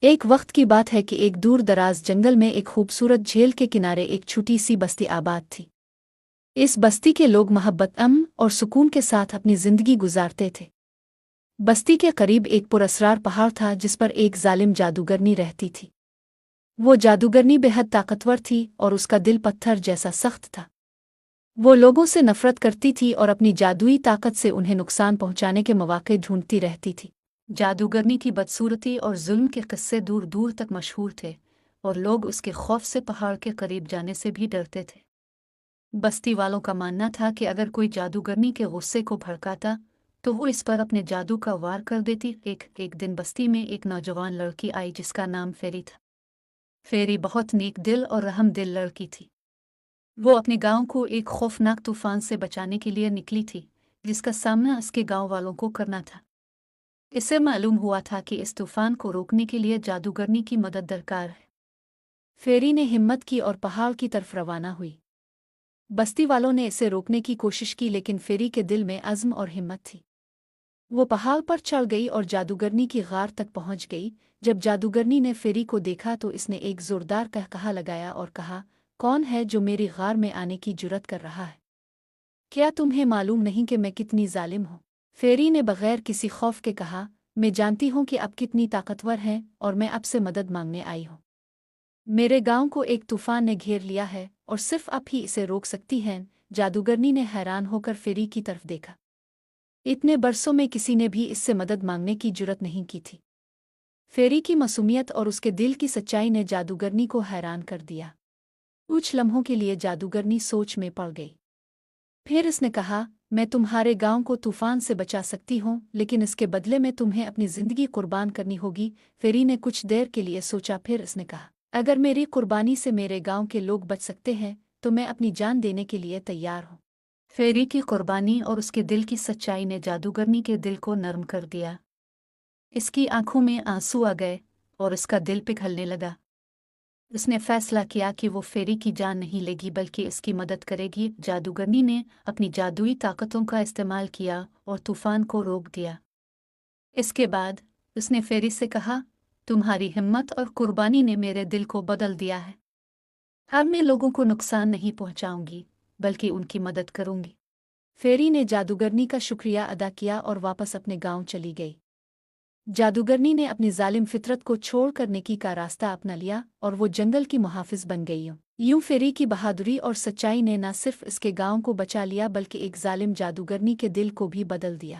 ایک وقت کی بات ہے کہ ایک دور دراز جنگل میں ایک خوبصورت جھیل کے کنارے ایک چھوٹی سی بستی آباد تھی۔ اس بستی کے لوگ محبت، امن اور سکون کے ساتھ اپنی زندگی گزارتے تھے۔ بستی کے قریب ایک پراسرار پہاڑ تھا جس پر ایک ظالم جادوگرنی رہتی تھی۔ وہ جادوگرنی بے حد طاقتور تھی اور اس کا دل پتھر جیسا سخت تھا۔ وہ لوگوں سے نفرت کرتی تھی اور اپنی جادوئی طاقت سے انہیں نقصان پہنچانے کے مواقع ڈھونڈتی رہتی تھی۔ جادوگرنی کی بدصورتی اور ظلم کے قصے دور دور تک مشہور تھے اور لوگ اس کے خوف سے پہاڑ کے قریب جانے سے بھی ڈرتے تھے۔ بستی والوں کا ماننا تھا کہ اگر کوئی جادوگرنی کے غصے کو بھڑکاتا تو وہ اس پر اپنے جادو کا وار کر دیتی۔ ایک دن بستی میں ایک نوجوان لڑکی آئی جس کا نام فیری تھا۔ فیری بہت نیک دل اور رحم دل لڑکی تھی۔ وہ اپنے گاؤں کو ایک خوفناک طوفان سے بچانے کے لیے نکلی تھی جس کا سامنا اس کے گاؤں والوں کو کرنا تھا۔ اسے معلوم ہوا تھا کہ اس طوفان کو روکنے کے لیے جادوگرنی کی مدد درکار ہے۔ فیری نے ہمت کی اور پہاڑ کی طرف روانہ ہوئی۔ بستی والوں نے اسے روکنے کی کوشش کی لیکن فیری کے دل میں عزم اور ہمت تھی۔ وہ پہاڑ پر چڑھ گئی اور جادوگرنی کی غار تک پہنچ گئی۔ جب جادوگرنی نے فیری کو دیکھا تو اس نے ایک زوردار قہقہا لگایا اور کہا، کون ہے جو میری غار میں آنے کی جرات کر رہا ہے؟ کیا تمہیں معلوم نہیں کہ میں کتنی ظالم ہوں؟ فیری نے بغیر کسی خوف کے کہا، میں جانتی ہوں کہ آپ کتنی طاقتور ہیں اور میں آپ سے مدد مانگنے آئی ہوں۔ میرے گاؤں کو ایک طوفان نے گھیر لیا ہے اور صرف آپ ہی اسے روک سکتی ہیں۔ جادوگرنی نے حیران ہو کر فیری کی طرف دیکھا۔ اتنے برسوں میں کسی نے بھی اس سے مدد مانگنے کی جرات نہیں کی تھی۔ فیری کی معصومیت اور اس کے دل کی سچائی نے جادوگرنی کو حیران کر دیا۔ کچھ لمحوں کے لیے جادوگرنی سوچ میں پڑ گئی۔ پھر اس نے کہا، میں تمہارے گاؤں کو طوفان سے بچا سکتی ہوں لیکن اس کے بدلے میں تمہیں اپنی زندگی قربان کرنی ہوگی۔ فیری نے کچھ دیر کے لیے سوچا، پھر اس نے کہا، اگر میری قربانی سے میرے گاؤں کے لوگ بچ سکتے ہیں تو میں اپنی جان دینے کے لیے تیار ہوں۔ فیری کی قربانی اور اس کے دل کی سچائی نے جادوگرنی کے دل کو نرم کر دیا۔ اس کی آنکھوں میں آنسو آ گئے اور اس کا دل پگھلنے لگا۔ اس نے فیصلہ کیا کہ وہ فیری کی جان نہیں لے گی بلکہ اس کی مدد کرے گی۔ جادوگرنی نے اپنی جادوئی طاقتوں کا استعمال کیا اور طوفان کو روک دیا۔ اس کے بعد اس نے فیری سے کہا، تمہاری ہمت اور قربانی نے میرے دل کو بدل دیا ہے۔ اب میں لوگوں کو نقصان نہیں پہنچاؤں گی بلکہ ان کی مدد کروں گی۔ فیری نے جادوگرنی کا شکریہ ادا کیا اور واپس اپنے گاؤں چلی گئی۔ جادوگرنی نے اپنی ظالم فطرت کو چھوڑ کر نیکی کا راستہ اپنا لیا اور وہ جنگل کی محافظ بن گئی۔ یوں فیری کی بہادری اور سچائی نے نہ صرف اس کے گاؤں کو بچا لیا بلکہ ایک ظالم جادوگرنی کے دل کو بھی بدل دیا۔